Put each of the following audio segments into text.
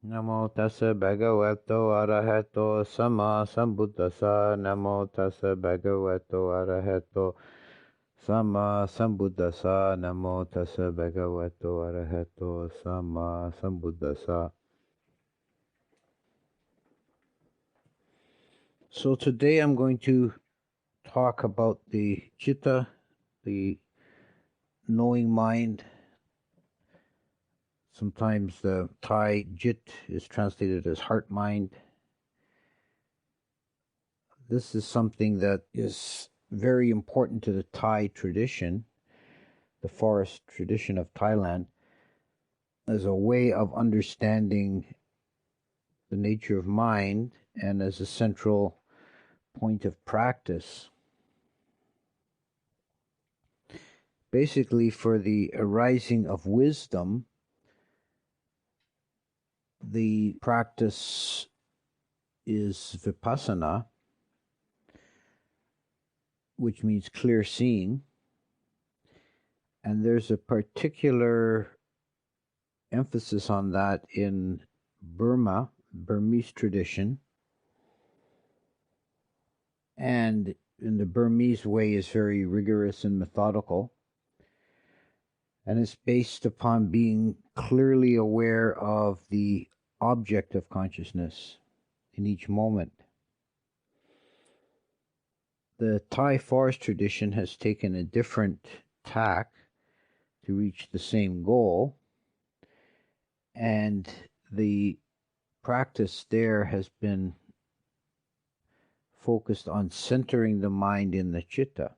Namo tassa bhagavato arahato sama sambuddhassa. Namo tassa bhagavato arahato sama sambuddhassa. Namo tassa bhagavato arahato sama sambuddhassa. So today I'm going to talk about the citta, the knowing mind. Sometimes the Thai jit is translated as heart mind. This is something that is very important to the Thai tradition, the forest tradition of Thailand, as a way of understanding the nature of mind and as a central point of practice. Basically, for the arising of wisdom, the practice is vipassana, which means clear seeing. And there's a particular emphasis on that in Burmese tradition. And in the Burmese way is very rigorous and methodical. And it's based upon being clearly aware of the object of consciousness in each moment. The Thai forest tradition has taken a different tack to reach the same goal, and the practice there has been focused on centering the mind in the citta,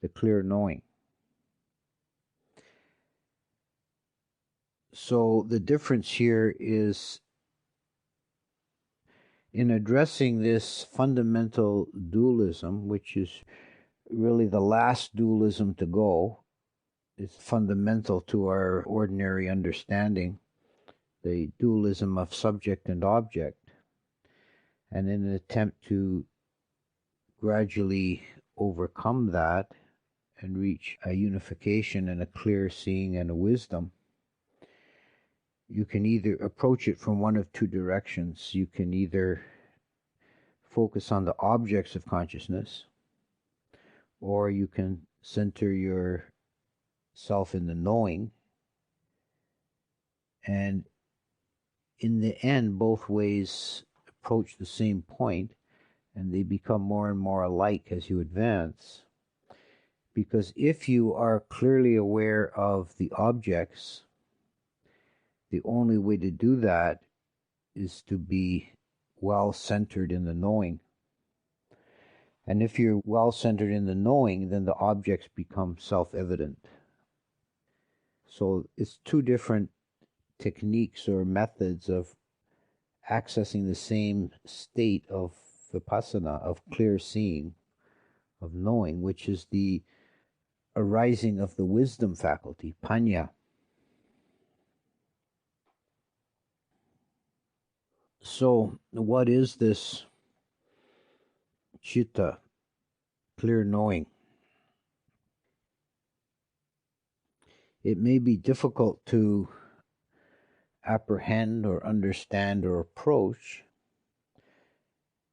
the clear knowing. So the difference here is in addressing this fundamental dualism, which is really the last dualism to go. It's fundamental to our ordinary understanding, the dualism of subject and object. And in an attempt to gradually overcome that and reach a unification and a clear seeing and a wisdom, you can either approach it from one of two directions. You can either focus on the objects of consciousness, or you can center yourself in the knowing. And in the end, both ways approach the same point, and they become more and more alike as you advance. Because if you are clearly aware of the objects, the only way to do that is to be well centered in the knowing. And if you're well centered in the knowing, then the objects become self-evident. So it's two different techniques or methods of accessing the same state of vipassana, of clear seeing, of knowing, which is the arising of the wisdom faculty, panya. So what is this citta, clear knowing? It may be difficult to apprehend or understand or approach,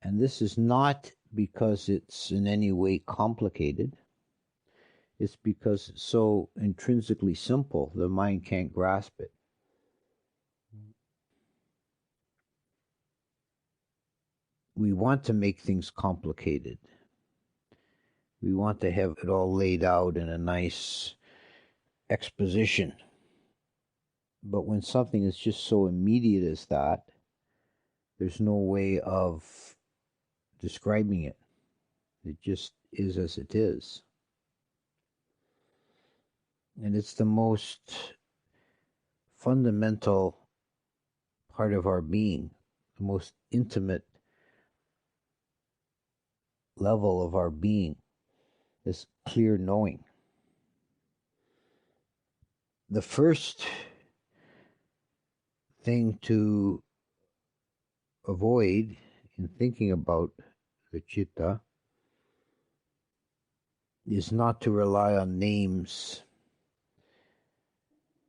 and this is not because it's in any way complicated. It's because it's so intrinsically simple, the mind can't grasp it. We want to make things complicated. We want to have it all laid out in a nice exposition. But when something is just so immediate as that, there's no way of describing it. It just is as it is. And it's the most fundamental part of our being, the most intimate level of our being, this clear knowing. The first thing to avoid in thinking about the citta is not to rely on names.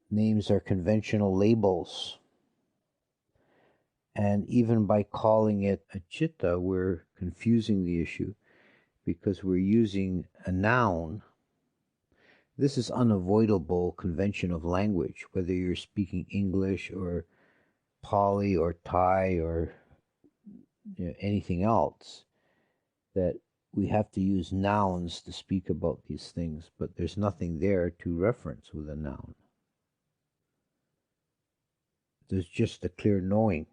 Names are conventional labels. And even by calling it a chitta, we're confusing the issue because we're using a noun. This is unavoidable convention of language, whether you're speaking English or Pali or Thai or anything else, that we have to use nouns to speak about these things, but there's nothing there to reference with a noun. There's just a clear knowing,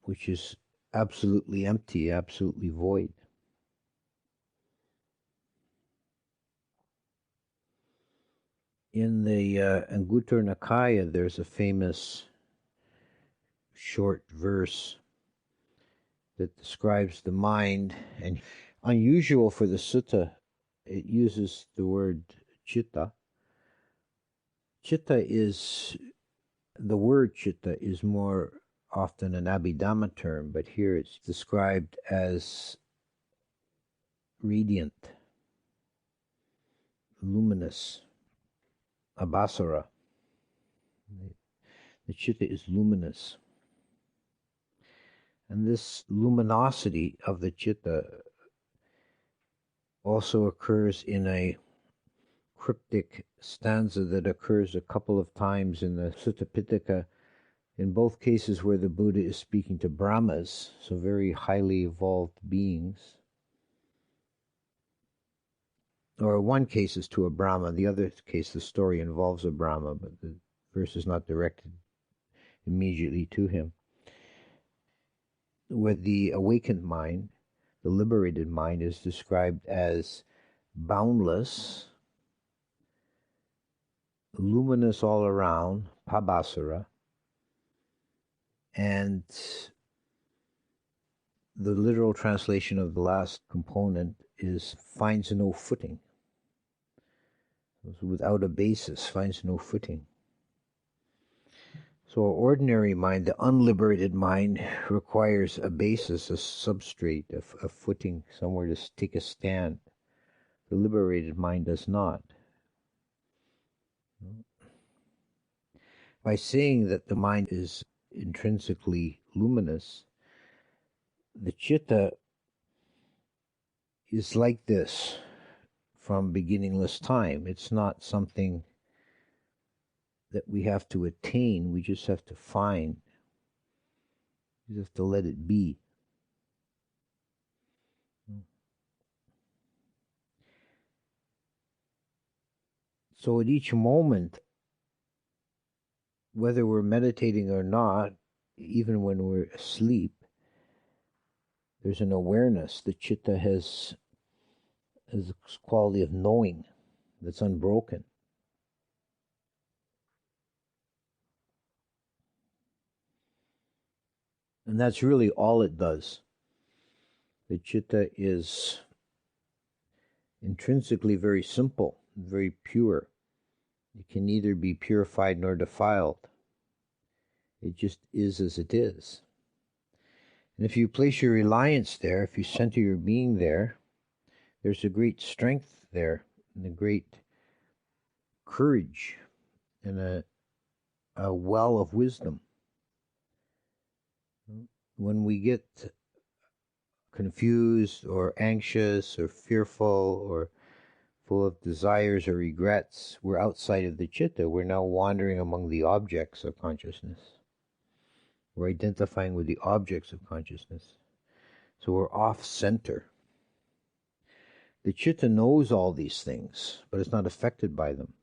which is absolutely empty, absolutely void. In the Anguttara Nikaya, there's a famous short verse that describes the mind, and unusual for the sutta, it uses the word chitta. The word chitta is more often an Abhidhamma term, but here it's described as radiant, luminous, abhasara. The chitta is luminous. And this luminosity of the chitta also occurs in a cryptic stanza that occurs a couple of times in the Sutta Pitaka, in both cases where the Buddha is speaking to Brahmas, so very highly evolved beings. Or one case is to a Brahma, the other case the story involves a Brahma, but the verse is not directed immediately to him. With the awakened mind, the liberated mind is described as boundless, luminous all around, pabhasara, and the literal translation of the last component is finds no footing. Without a basis, finds no footing. So our ordinary mind, the unliberated mind, requires a basis, a substrate, a footing, somewhere to take a stand. The liberated mind does not. By saying that the mind is intrinsically luminous, the chitta is like this from beginningless time. It's not something that we have to attain, we just have to find. We just have to let it be. So at each moment, whether we're meditating or not, even when we're asleep, there's an awareness. The chitta has a quality of knowing that's unbroken. And that's really all it does. The chitta is intrinsically very simple, very pure. It can neither be purified nor defiled. It just is as it is. And if you place your reliance there, if you center your being there, there's a great strength there, and a great courage, and a well of wisdom. When we get confused or anxious or fearful or full of desires or regrets, we're outside of the chitta. We're now wandering among the objects of consciousness. We're identifying with the objects of consciousness. So we're off center. The chitta knows all these things, but it's not affected by them.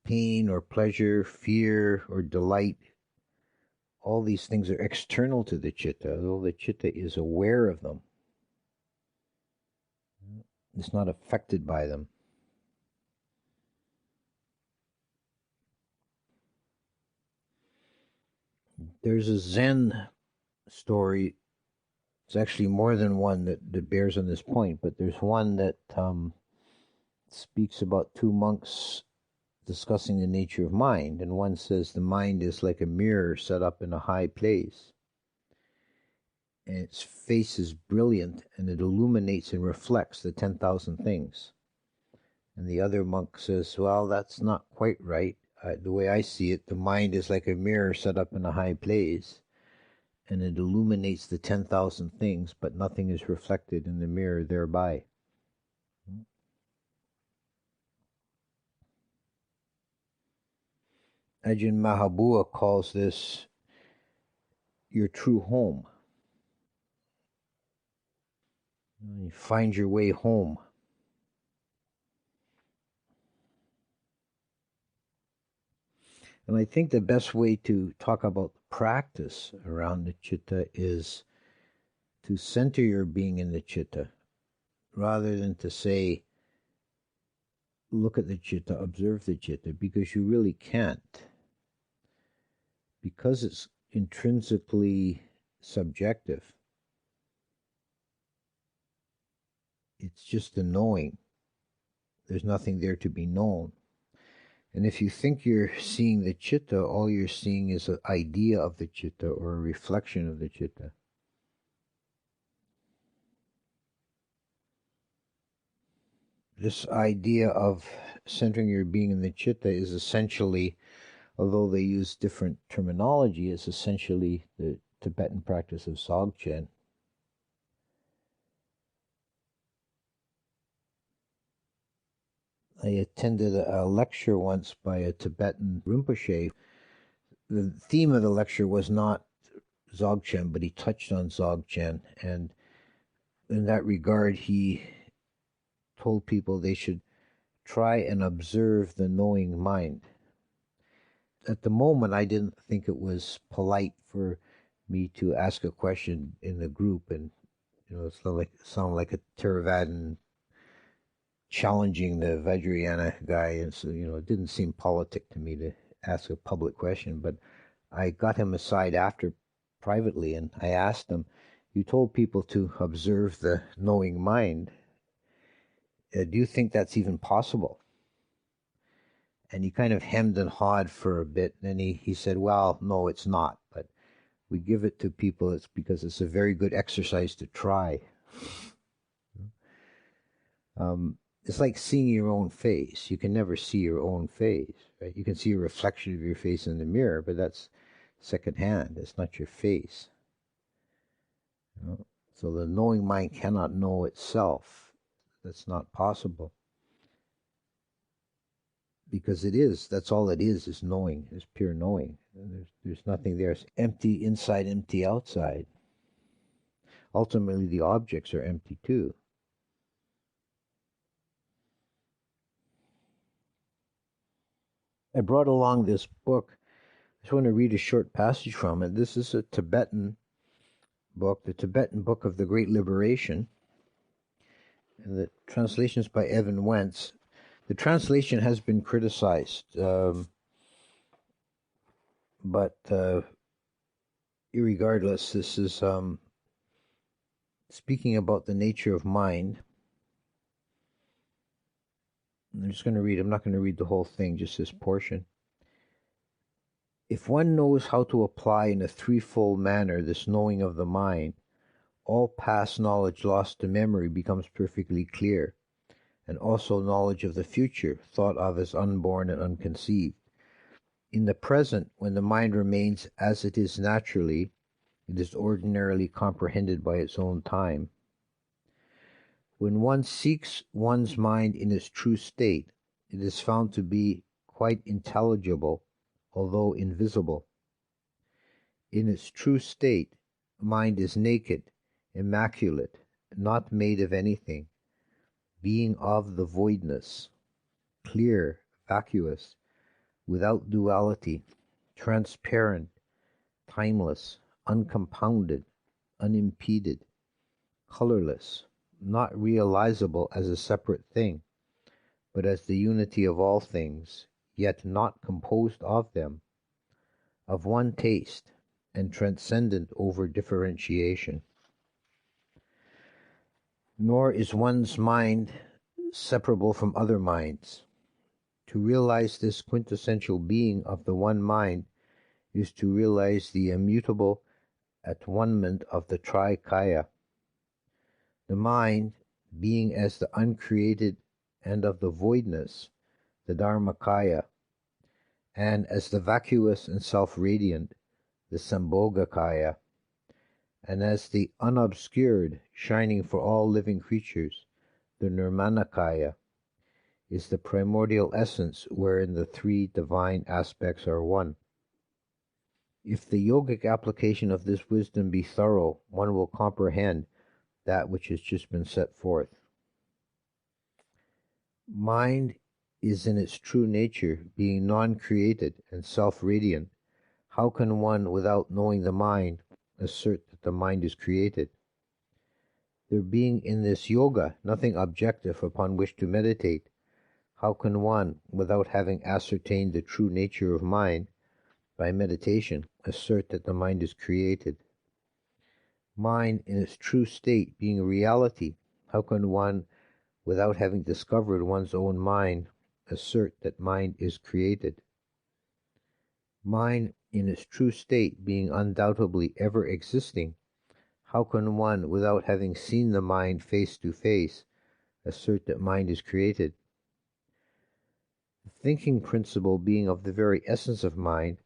Pain or pleasure, fear or delight, all these things are external to the chitta, although the chitta is aware of them. It's not affected by them. There's a Zen story. It's actually more than one that bears on this point, but there's one that speaks about two monks discussing the nature of mind, and one says the mind is like a mirror set up in a high place, and its face is brilliant, and it illuminates and reflects the 10,000 things. And the other monk says, well, that's not quite right. The way I see it, the mind is like a mirror set up in a high place, and it illuminates the 10,000 things, but nothing is reflected in the mirror thereby. Ajahn Mahabua calls this your true home. You find your way home. And I think the best way to talk about the practice around the citta is to center your being in the citta, rather than to say, look at the citta, observe the citta, because you really can't. Because it's intrinsically subjective, it's just a knowing. There's nothing there to be known. And if you think you're seeing the citta, all you're seeing is an idea of the citta or a reflection of the citta. This idea of centering your being in the citta is essentially, although they use different terminology, is essentially the Tibetan practice of Dzogchen. I attended a lecture once by a Tibetan Rinpoche. The theme of the lecture was not Dzogchen, but he touched on Dzogchen, and in that regard, he told people they should try and observe the knowing mind. At the moment, I didn't think it was polite for me to ask a question in the group, and it's sound like a Theravadan challenging the Vajrayana guy, and so it didn't seem politic to me to ask a public question. But I got him aside after privately, and I asked him, "You told people to observe the knowing mind. Do you think that's even possible?" And he kind of hemmed and hawed for a bit. And then he said, "Well, no, it's not. But we give it to people. It's because it's a very good exercise to try." It's like seeing your own face. You can never see your own face, right? You can see a reflection of your face in the mirror, but that's secondhand. It's not your face. So the knowing mind cannot know itself. That's not possible. Because it is. That's all it is knowing, is pure knowing. There's nothing there. It's empty inside, empty outside. Ultimately, the objects are empty too. I brought along this book. I just want to read a short passage from it. This is a Tibetan book, the Tibetan Book of the Great Liberation. And the translation is by Evan Wentz. The translation has been criticized, but irregardless, this is speaking about the nature of mind. I'm just going to read. I'm not going to read the whole thing, just this portion. If one knows how to apply in a threefold manner this knowing of the mind, all past knowledge lost to memory becomes perfectly clear, and also knowledge of the future, thought of as unborn and unconceived. In the present, when the mind remains as it is naturally, it is ordinarily comprehended by its own time. When one seeks one's mind in its true state, it is found to be quite intelligible, although invisible. In its true state, mind is naked, immaculate, not made of anything, being of the voidness, clear, vacuous, without duality, transparent, timeless, uncompounded, unimpeded, colorless, not realizable as a separate thing, but as the unity of all things, yet not composed of them, of one taste, and transcendent over differentiation. Nor is one's mind separable from other minds. To realize this quintessential being of the one mind is to realize the immutable at-one-ment of the Trikaya. The mind, being as the uncreated and of the voidness, the Dharmakaya, and as the vacuous and self-radiant, the Sambhogakaya, and as the unobscured, shining for all living creatures, the Nirmanakaya, is the primordial essence wherein the three divine aspects are one. If the yogic application of this wisdom be thorough, one will comprehend that which has just been set forth. Mind is in its true nature, being non-created and self-radiant. How can one, without knowing the mind, assert that the mind is created? There being in this yoga nothing objective upon which to meditate, how can one, without having ascertained the true nature of mind, by meditation, assert that the mind is created? Mind in its true state being a reality, how can one, without having discovered one's own mind, assert that mind is created? Mind in its true state being undoubtedly ever existing, how can one, without having seen the mind face to face, assert that mind is created? The thinking principle being of the very essence of mind,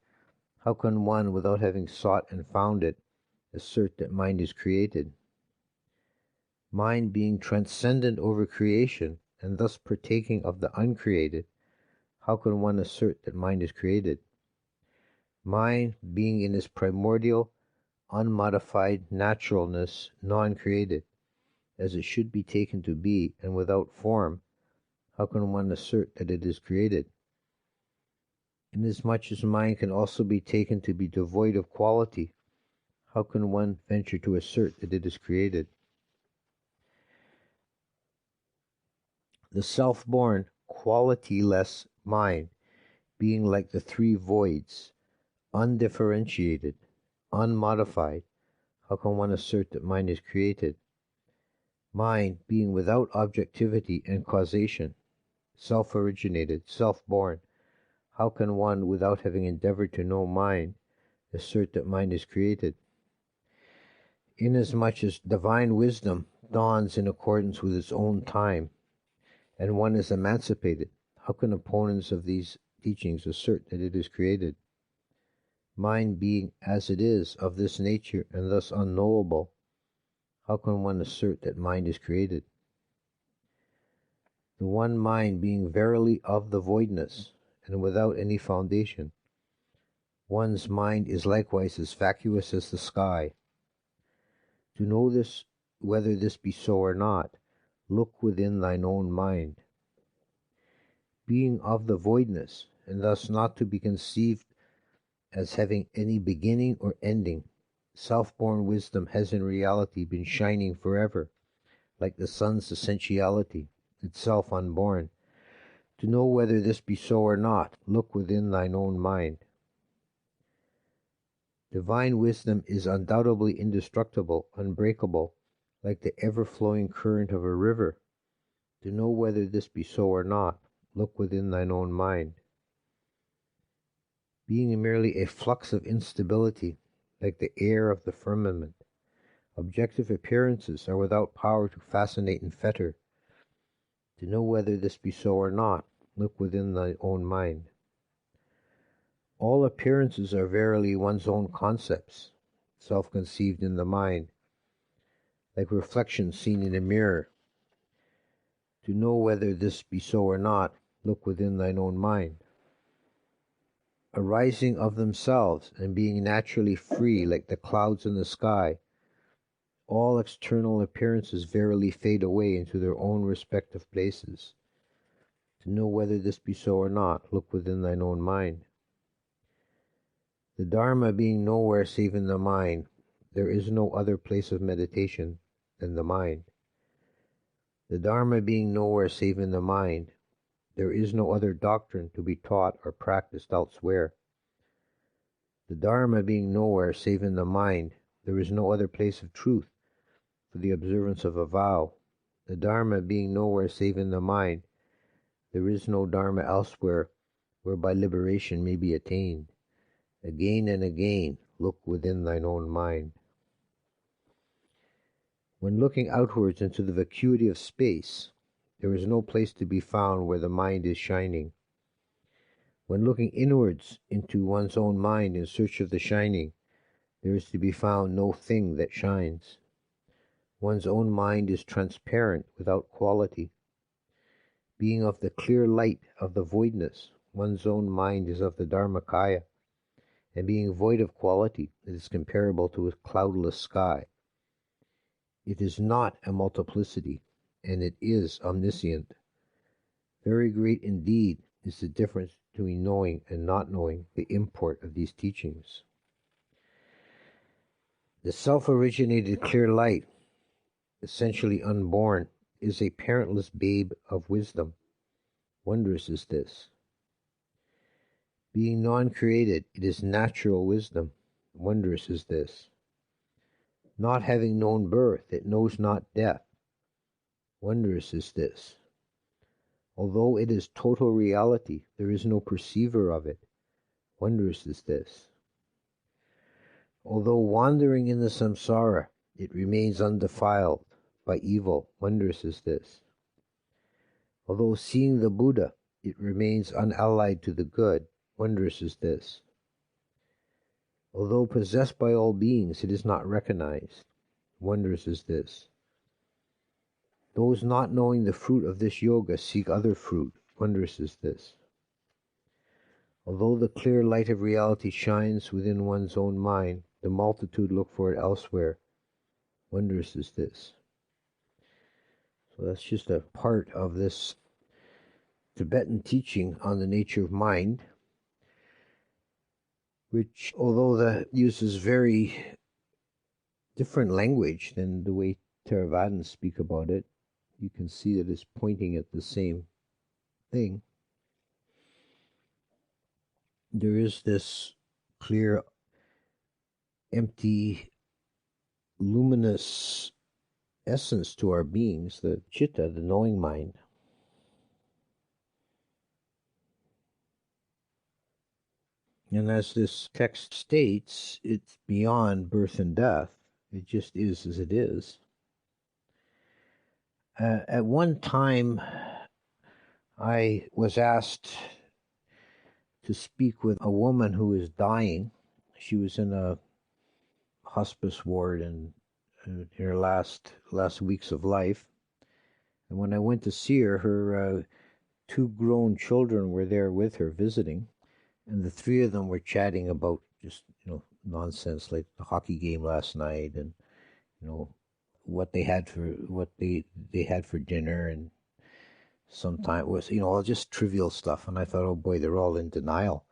how can one, without having sought and found it, assert that mind is created? Mind being transcendent over creation, and thus partaking of the uncreated, how can one assert that mind is created? Mind being in its primordial, unmodified naturalness, non-created, as it should be taken to be, and without form, how can one assert that it is created? Inasmuch as mind can also be taken to be devoid of quality, how can one venture to assert that it is created? The self-born, quality-less mind, being like the three voids, undifferentiated, unmodified, how can one assert that mind is created? Mind being without objectivity and causation, self-originated, self-born, how can one, without having endeavored to know mind, assert that mind is created? Inasmuch as divine wisdom dawns in accordance with its own time, and one is emancipated, how can opponents of these teachings assert that it is created? Mind being as it is, of this nature, and thus unknowable, how can one assert that mind is created? The one mind being verily of the voidness, and without any foundation, one's mind is likewise as vacuous as the sky. To know this, whether this be so or not, look within thine own mind. Being of the voidness, and thus not to be conceived as having any beginning or ending, self-born wisdom has in reality been shining forever, like the sun's essentiality, itself unborn. To know whether this be so or not, look within thine own mind. Divine wisdom is undoubtedly indestructible, unbreakable, like the ever-flowing current of a river. To know whether this be so or not, look within thine own mind. Being merely a flux of instability, like the air of the firmament, objective appearances are without power to fascinate and fetter. To know whether this be so or not, look within thy own mind. All appearances are verily one's own concepts, self-conceived in the mind, like reflections seen in a mirror. To know whether this be so or not, look within thine own mind. Arising of themselves and being naturally free like the clouds in the sky, all external appearances verily fade away into their own respective places. To know whether this be so or not, look within thine own mind. The Dharma being nowhere save in the mind, there is no other place of meditation than the mind. The Dharma being nowhere save in the mind, there is no other doctrine to be taught or practiced elsewhere. The Dharma being nowhere save in the mind, there is no other place of truth for the observance of a vow. The Dharma being nowhere save in the mind, there is no Dharma elsewhere whereby liberation may be attained. Again and again, look within thine own mind. When looking outwards into the vacuity of space, there is no place to be found where the mind is shining. When looking inwards into one's own mind in search of the shining, there is to be found no thing that shines. One's own mind is transparent without quality. Being of the clear light of the voidness, one's own mind is of the Dharmakaya, and being void of quality, it is comparable to a cloudless sky. It is not a multiplicity, and it is omniscient. Very great indeed is the difference between knowing and not knowing the import of these teachings. The self-originated clear light, essentially unborn, is a parentless babe of wisdom. Wondrous is this. Being non-created, it is natural wisdom. Wondrous is this. Not having known birth, it knows not death. Wondrous is this. Although it is total reality, there is no perceiver of it. Wondrous is this. Although wandering in the samsara, it remains undefiled by evil. Wondrous is this. Although seeing the Buddha, it remains unallied to the good. Wondrous is this. Although possessed by all beings, it is not recognized. Wondrous is this. Those not knowing the fruit of this yoga seek other fruit. Wondrous is this. Although the clear light of reality shines within one's own mind, the multitude look for it elsewhere. Wondrous is this. So that's just a part of this Tibetan teaching on the nature of mind, which, although that uses very different language than the way Theravadins speak about it, you can see that it's pointing at the same thing. There is this clear, empty, luminous essence to our beings, the chitta, the knowing mind. And as this text states, it's beyond birth and death. It just is as it is. At one time, I was asked to speak with a woman who was dying. She was in a hospice ward in her last weeks of life. And when I went to see her, her two grown children were there with her visiting, and the three of them were chatting about just, nonsense like the hockey game last night and, what they had for dinner, and sometimes it was, just trivial stuff. And I thought, oh boy, they're all in denial,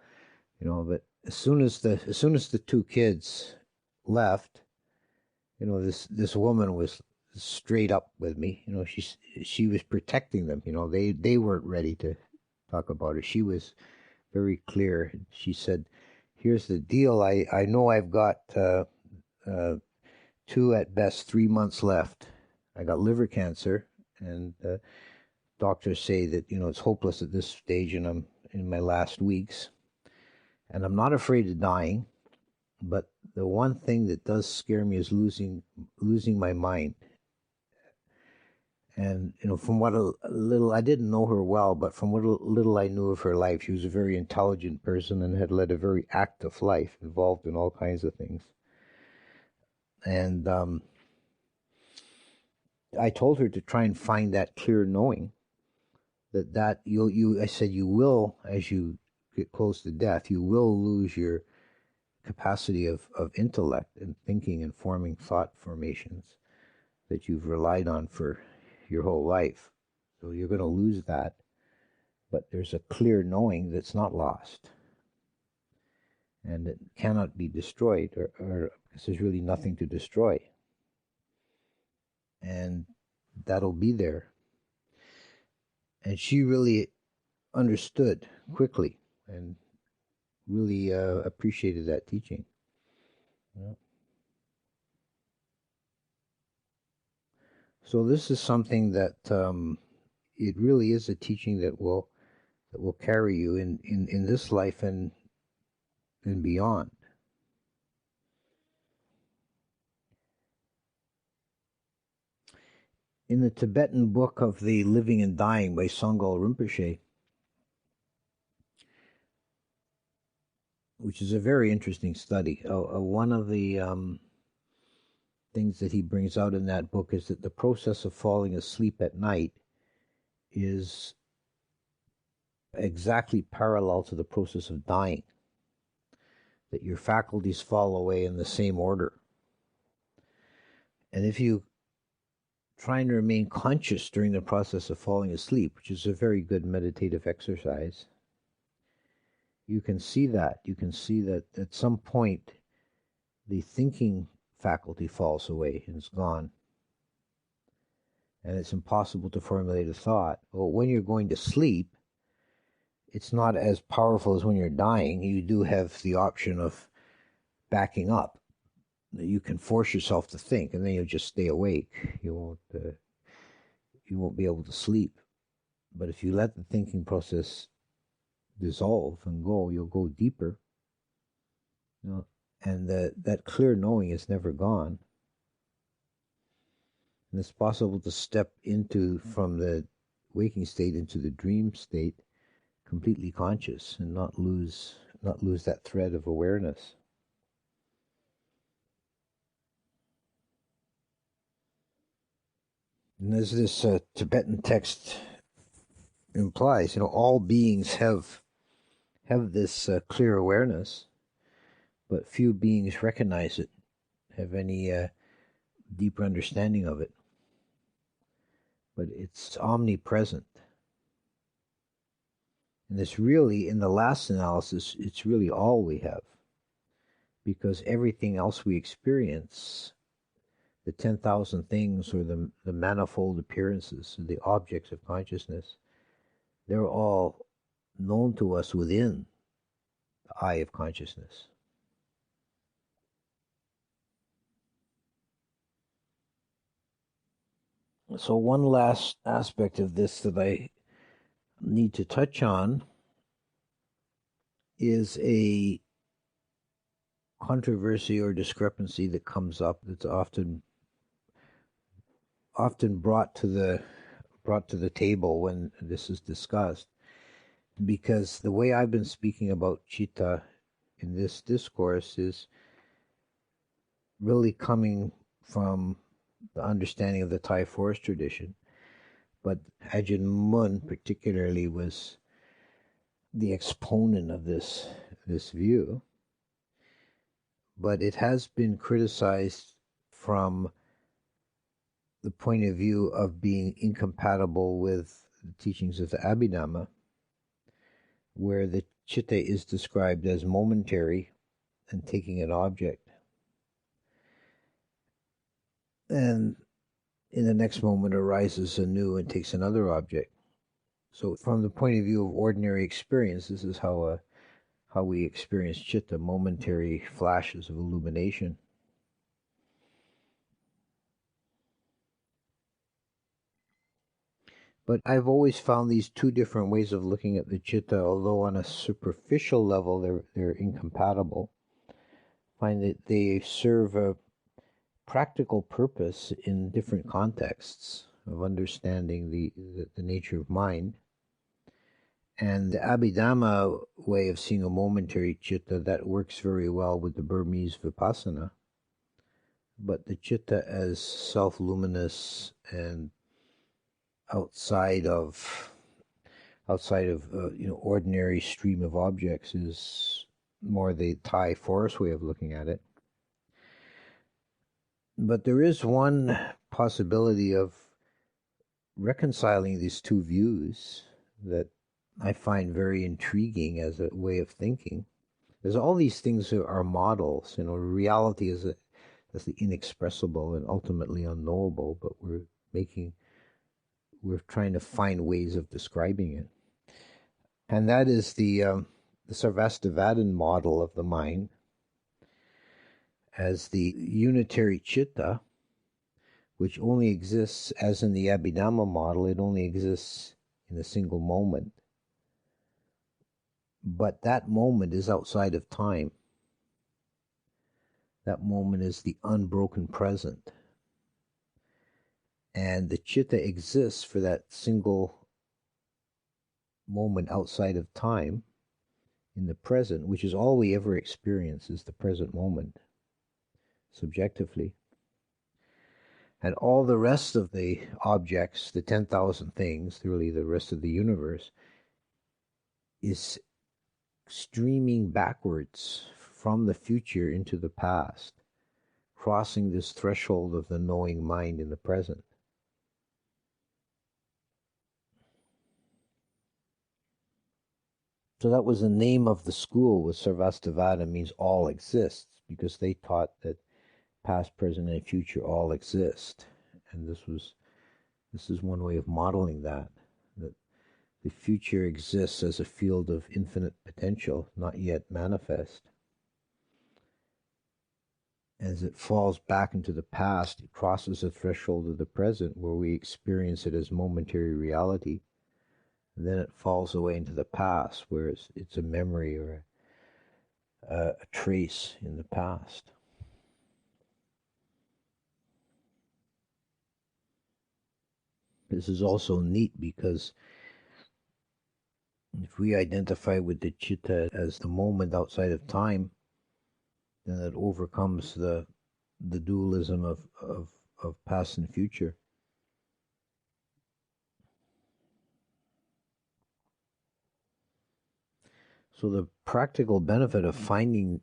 but as soon as the two kids left, this woman was straight up with me. She was protecting them. They weren't ready to talk about it. She was very clear. She said, here's the deal. I know I've got 2 at best 3 months left. I got liver cancer, and doctors say that it's hopeless at this stage, and I'm in my last weeks, and I'm not afraid of dying, but the one thing that does scare me is losing my mind. And from what a little, I didn't know her well, but from what little I knew of her life, she was a very intelligent person and had led a very active life, involved in all kinds of things. And I told her to try and find that clear knowing that I said, you will, as you get close to death, you will lose your capacity of intellect and thinking and forming thought formations that you've relied on for your whole life. So you're going to lose that, but there's a clear knowing that's not lost, and it cannot be destroyed, or because there's really nothing to destroy, and that'll be there. And she really understood quickly and really appreciated that teaching. Yeah. So this is something that it really is a teaching that will carry you in this life and beyond. In the Tibetan book of the Living and Dying by Sangol Rinpoche, which is a very interesting study. One of the things that he brings out in that book is that the process of falling asleep at night is exactly parallel to the process of dying, that your faculties fall away in the same order. And if you try and remain conscious during the process of falling asleep, which is a very good meditative exercise, you can see that. You can see that at some point the thinking faculty falls away and is gone. And it's impossible to formulate a thought. Well, when you're going to sleep, it's not as powerful as when you're dying. You do have the option of backing up. You can force yourself to think, and then you'll just stay awake. You won't be able to sleep. But if you let the thinking process dissolve and go, you'll go deeper. And that clear knowing is never gone. And it's possible to step from the waking state into the dream state completely conscious and not lose that thread of awareness. And as this Tibetan text implies, all beings have this clear awareness, but few beings recognize it, have any deeper understanding of it. But it's omnipresent. And it's really, in the last analysis, it's really all we have. Because everything else we experience, the 10,000 things or the manifold appearances, the objects of consciousness, they're all known to us within the eye of consciousness. So one last aspect of this that I need to touch on is a controversy or discrepancy that comes up that's often brought to the table when this is discussed, because the way I've been speaking about citta in this discourse is really coming from the understanding of the Thai forest tradition. But Ajahn Mun particularly was the exponent of this view. But it has been criticized from the point of view of being incompatible with the teachings of the Abhidhamma, where the citta is described as momentary and taking an object. And in the next moment arises anew and takes another object. So from the point of view of ordinary experience, this is how we experience citta, momentary flashes of illumination. But I've always found these two different ways of looking at the citta, although on a superficial level they're incompatible, find that they serve a practical purpose in different contexts of understanding the nature of mind. And the Abhidhamma way of seeing a momentary citta, that works very well with the Burmese Vipassana. But the citta as self-luminous and outside of ordinary stream of objects is more the Thai forest way of looking at it. But there is one possibility of reconciling these two views that I find very intriguing as a way of thinking. There's all these things that are models. Reality is the inexpressible and ultimately unknowable, but we're trying to find ways of describing it. And that is the Sarvastivadin model of the mind as the unitary citta, which only exists, as in the Abhidhamma model, it only exists in a single moment. But that moment is outside of time. That moment is the unbroken present. And the citta exists for that single moment outside of time in the present, which is all we ever experience, is the present moment, subjectively. And all the rest of the objects, the 10,000 things, really the rest of the universe, is streaming backwards from the future into the past, crossing this threshold of the knowing mind in the present. So that was the name of the school, was Sarvastivada, means all exists, because they taught that past, present, and future all exist. And this is one way of modeling that the future exists as a field of infinite potential, not yet manifest. As it falls back into the past, it crosses the threshold of the present, where we experience it as momentary reality. And then it falls away into the past, where it's a memory or a trace in the past. This is also neat because if we identify with the citta as the moment outside of time, then it overcomes the dualism of past and future. So the practical benefit of finding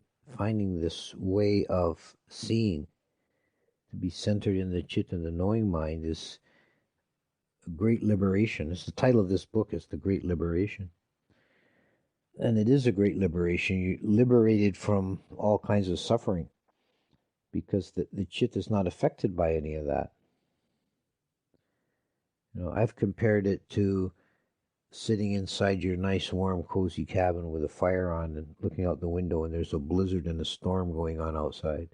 this way of seeing to be centered in the citta, the knowing mind, is a great liberation. It's the title of this book, is The Great Liberation. And it is a great liberation. You're liberated from all kinds of suffering because the citta is not affected by any of that. I've compared it to sitting inside your nice, warm, cozy cabin with a fire on and looking out the window, and there's a blizzard and a storm going on outside.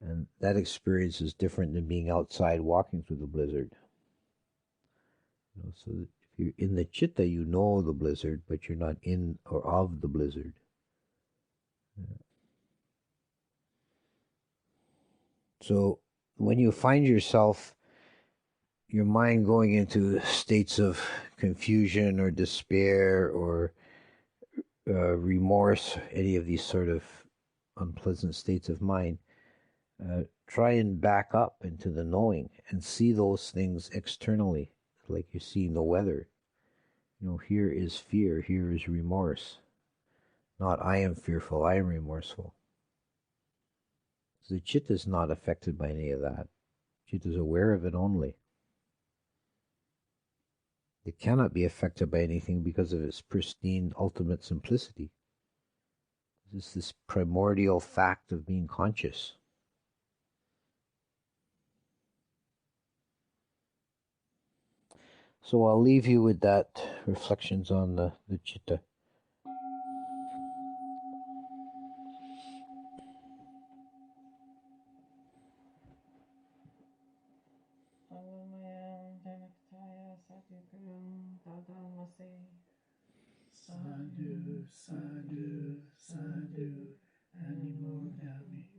And that experience is different than being outside walking through the blizzard. So if you're in the citta, you know the blizzard, but you're not in or of the blizzard. So when you find yourself, your mind going into states of confusion or despair or remorse, any of these sort of unpleasant states of mind, try and back up into the knowing and see those things externally, like you're seeing the weather. Here is fear, here is remorse. Not I am fearful, I am remorseful. The citta is not affected by any of that. Citta is aware of it only. It cannot be affected by anything because of its pristine ultimate simplicity. It's this primordial fact of being conscious. So I'll leave you with that, reflections on the citta. Sadhu, sadhu, sadhu, Animo Dhammi.